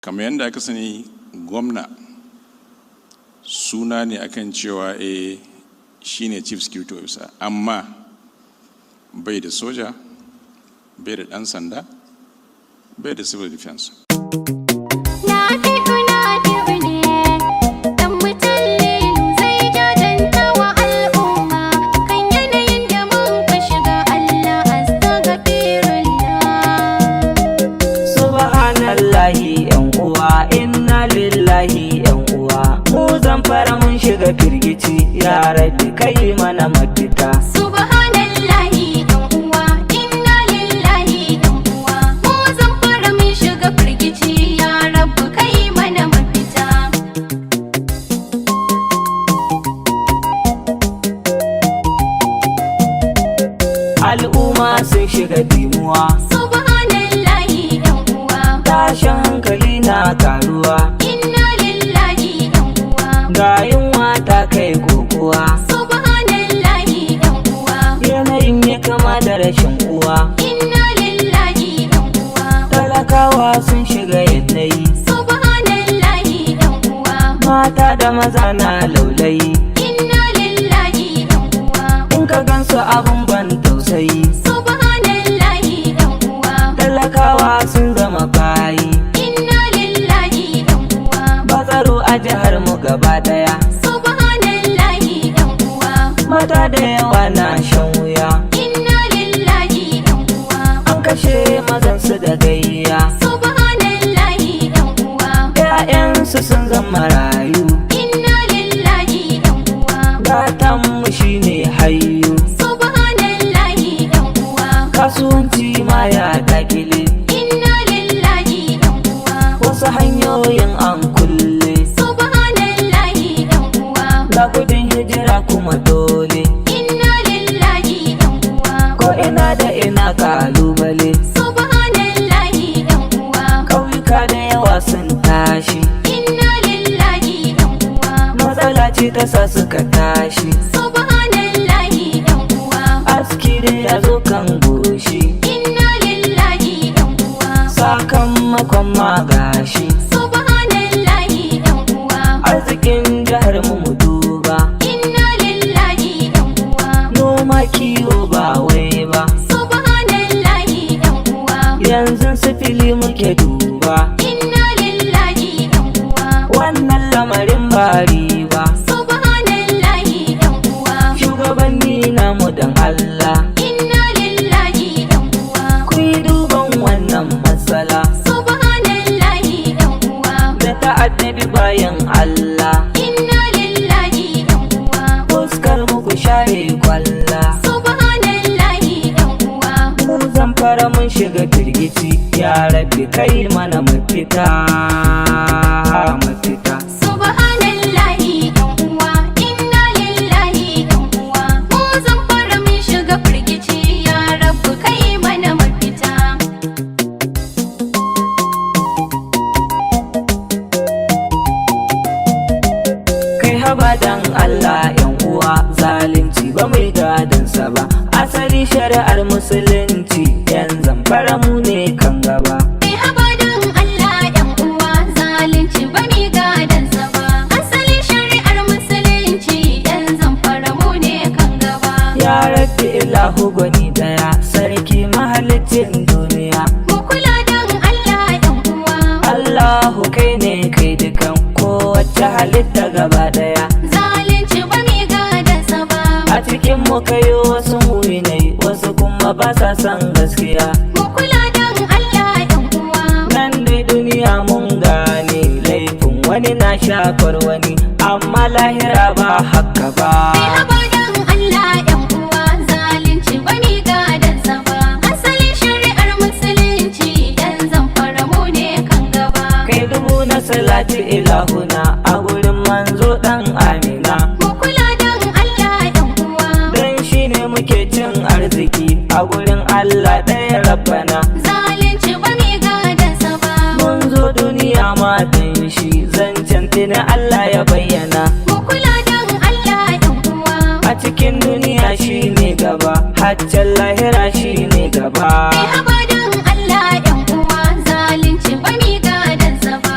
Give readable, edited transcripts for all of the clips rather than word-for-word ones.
kamar yadda aka sani gwamna suna ne akan cewa shine chief security officer, amma bai da soja, bai da ɗan sanda, bai da civil defense. Fara mun shiga firgici, ya rabbi kai mana mafita. Subhanallahi dan uwa, inna lillahi dan uwa. Mu zan fara mun shiga firgici, ya rabbi kai mana mafita. Al'umma sun shiga dimuwa. Subhanallahi dan uwa. Tashin hankali na karuwa. Ga yunwa ta kai kokowa. Subhanallahi dan uwa. Yanayin ya kama da rashin uwa. Inna lillahi dan uwa. Talakawa sun shiga yanayi. Subhanallahi dan uwa. Mata da maza na laulayi. Inna lillahi dan uwa. In ka gansu abun ban tausayi. Subhanallahi dan uwa. Talakawa sun zama bayi. Inna lillahi dan uwa. Ba tsaro a jihar mu gaba daya. Subhanallahi dan uwa. Mata da yawa na shan wuya. Inna lillahi dan uwa. An kashe mazansu da gayya. Subhanallahi dan uwa. Ƴaƴansu sun zama rayu. Inna lillahi dan uwa. Gatan mu shine hayyu. Subhanallahi dan uwa. Kasuwanci ma ya dakile. Inna lillahi dan uwa. Wasu hanyoyin an kulle. Subhanallahi dan uwa. Ga gudun hijira kuma dole. Inna lillahi dan uwa. Ko ina da ina kalubale. Subhanallahi dan uwa. Ƙauyuka da yawa sun tashi. Inna lillahi dan uwa. Matsala ce ta sa suka tashi. Subhanallahi dan uwa. Aski da ya zo kan goshi. Inna lillahi dan uwa. Sakamakon magashi. Subhanallahi dan uwa. Arzikin jihar mu duba. Inna lillahi dan uwa. Noma kiwo ba wai ba. Subhanallahi dan uwa. Yanzu sifili muke duba. Inna lillahi dan uwa. Wannan lamarin ba riba. Subhanallahi dan uwa. Shugabanni namu dan Allah. Inna lillahi dan uwa. Ku yi duban wannan matsala. Subhanallahi dan uwa. Da ta'addabi bayan Allah. Inna lillahi dan uwa. Fuskar mu ku share kwalla. Subhanallahi dan uwa. Mu zan fara mun shiga firgici. Ya rabbi kai mana mafita. Mafita. Subhanallahi dan uwa. Inna lillahi dan uwa. Mu zan fara mun shiga firgici, ya rabbi kai mana mafita. Kai haba dan Allah yan uwa, zalunci ba mai gadansa ba. Asali shari'ar musulunci yan zamfara mu ne kan gaba. Kai haba dan Allah yan uwa, zalunci ba mi gadansa ba. Asali shari'ar musulunci yan zamfara mu ne kan gaba. Ya rabbi ilahu gwani daya, sarki mahalicin duniya. Mu kula dan Allah yan uwa. Allahu kai ne kai dukan kowace halitta gaba daya. Zalunci ba mi gadansa ba. A cikin mu kayo wasu muminai, wasu kuma ba sa son gaskiya. Mu kula dan Allah yan uwa. Nan dai duniya mun gane laifin wani na shafar wani, amma lahira ba haka ba. Kai haba dan Allah yan uwa, zalunci ba mi gadansa ba. Asali shari'ar musulunci yan zamfara mu ne kan gaba. Kai dubu na salati ilahuna a gurin manzo dan Amina. Mu kula dan Allah yan uwa. Dan shi ne muke cin arziki a gurin Allah ɗaya rabbana. Zalunci ba mi gadansa ba. Mun zo duniya ma dan shi, zancen tuni Allah ya bayyana. Mu kula dan Allah yan uwa. A cikin duniya shi ne gaba, haccan lahira shi ne gaba. Kai haba dan Allah yan uwa, zalunci ba mi gadansa ba.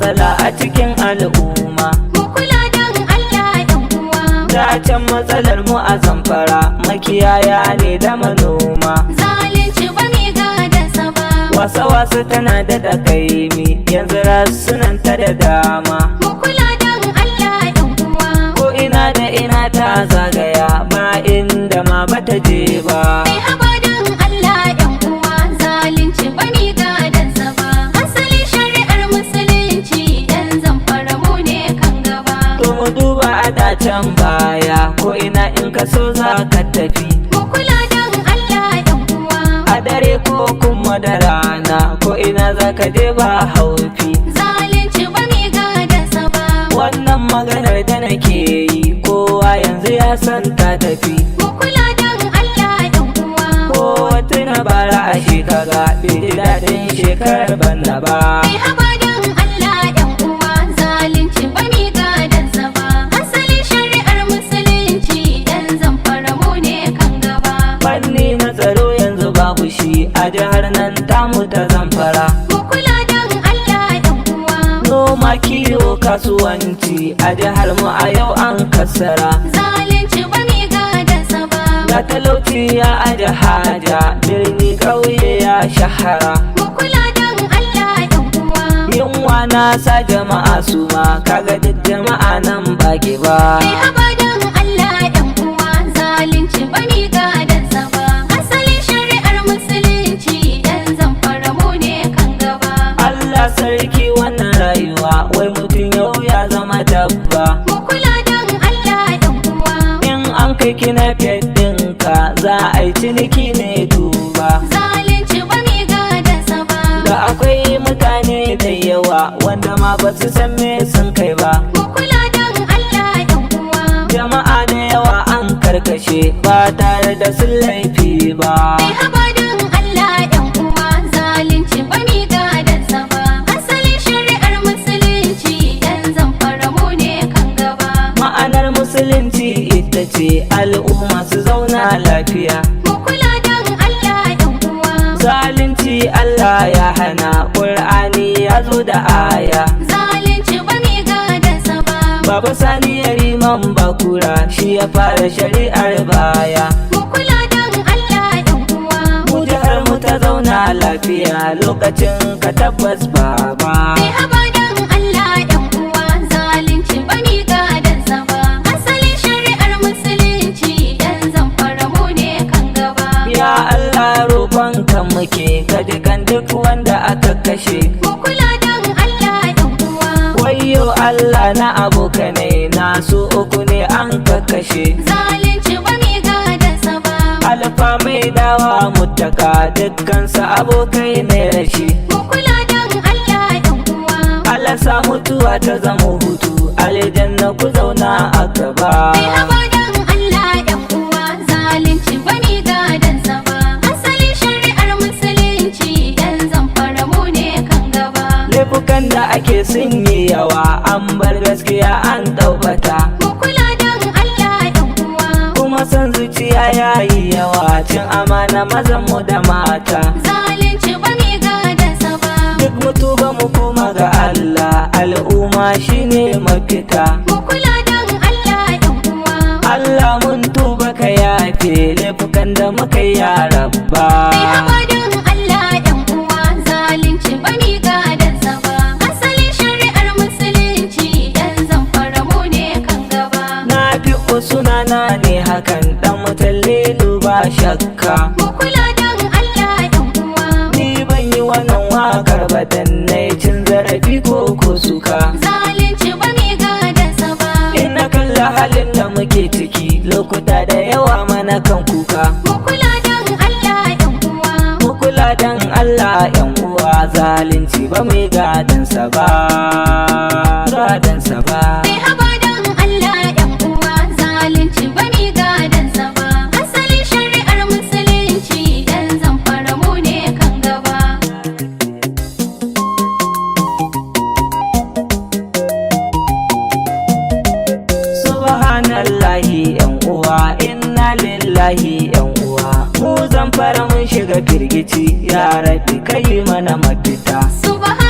matsala a cikin al'umma. mu kula dan Allah yan uwa. Da can matsalar mu a Zamfara makiyaya ne da manoma. Zalunci ba mi gadansa ba. Wasa tana da kaimi yanzu rasunanta da dama. Mu kula dan Allah yan uwa. Ko ina da ina ta zagaya ba inda ma bata je ba. Kai haba dan Allah yan uwa. Zalunci ba mi gadansa ba. Asali shari'ar musulunci yan Zamfara mu ne kan gaba. To mu duba a dacen baya ko ina in ka so za ka tafi. Mu kula dan Allah yan uwa. A dare ko kuma da rana ko ina za ka je ba haufi. Zalunci ba mi gadansa ba. Wannan maganar da nake yi kowa yanzu ya san ta tafi. Mu kula dan Allah yan uwa. Ko tuna bara a shekara bai ji daɗin shekarar bana ba. Kai haba dan Allah yan uwa. Zalunci ba mi gadansa ba. Asali shari'ar musulunci yan Zamfara mu ne kan gaba. Fanni na tsaro yanzu babu shi a jihar nan tamu ta Zamfara. Mu kula dan Allah yan uwa. Noma kiwo kasuwanci a jihar mu a yau an kassara. Zalunci ba mi gadansa ba. Ga talauci ya aje haja birni ƙauye ya shahara. Mu kula dan Allah yan uwa. Yunwa na sa jama'a su ma kaga duk jama'a nan baki ba. Kai haba dan Allah yan uwa. Zalunci ba mi gadansa ba. Asali shari'ar musulunci yan Zamfara mu ne kan gaba. Allah sarki wannan rayuwa wai mutum yau ya zama dabba. Mu kula dan Allah yan uwa. In an kai kina ɗinka za a yi ciniki ne duba. Zalunci ba mi gadansa ba. Da akwai mutane da yawa wanda ma ba su san me sun kai ba. Mu kula dan Allah yan uwa. Jama'a da yawa an karkashe ba tare da sun laifi ba. Kai haba dan Allah yan uwa. Zalunci ba mi gadansa ba. Asali shari'ar musulunci yan Zamfara mu ne kan gaba. Ma'anar musulunci ita ce al'umma su zauna lafiya. Mu kula dan Allah yan uwa. Zalunci Allah ya hana, Ƙur'ani ya zo da aya. Zalunci ba mi gadansa ba. Baba Sani Yariman Bakura shi ya fara shari'ar baya. Mu kula dan Allah yan uwa. Mu jihar mu ta zauna lafiya lokacin ka tabbas baba. Kai haba dan Allah yan uwa. Zalunci ba mi gadansa ba. Asali shari'ar musulunci yan Zamfara mu ne kan gaba. Ya Allah roƙon kan muke ka kan duk wanda aka kashe. Mu kula dan Allah yan uwa. Wayyo Allah na abokanai na su uku ne an ka kashe. Zalunci ba mi gadansa ba. Alfa mai dawa mutaka dukkansu abokai ne rashi. Mu kula dan Allah yan uwa. Allah sa mutuwa ta zama hutu aljanna ku zauna a gaba. Kai haba dan Allah yan uwa. Zalunci ba mi gadansa ba. Asali shari'ar musulunci yan Zamfara mu ne kan gaba. Laifukan da ake sun yi yawa an bar gaskiya an ɗaukata. Mu kula dan Allah yan uwa. Kuma son zuciya ya yi yawa cin amana mazan mu da mata. Zalunci ba mi gadansa ba. Duk mutu ba mu koma ga Allah al'umma shine mafita. Mu kula dan Allah yan uwa. Allah mun tuba ka yafe laifukan da muka yi ya rabba. Kai haba dan Allah yan uwa. Zalunci ba mi gadansa ba. Asali shari'ar musulunci yan Zamfara mu ne kan gaba. Na fi sunana ne hakan dan mutallilu ba shakka. Mu kula dan Allah yan uwa. Ni ban yi wannan wakar ba dan nai cin zarafi ko suka. Zalunci ba mi gadansa ba. Ina kalla halin da muke ciki lokuta da yawa mana kan kuka. Mu kula dan Allah yan uwa. Mu kula dan Allah yan uwa zalunci ba mai gadansa ba. Gadansa ba. Kai haba dan Allah yan uwa. Zalunci ba mi gadansa ba. Asali shari'ar musulunci yan Zamfara mu ne kan gaba. Subhanallahi yan uwa inna lillahi yan uwa. Mu Zamfara mun shiga firgici ya rabi kai mana mafita. Subhanallahi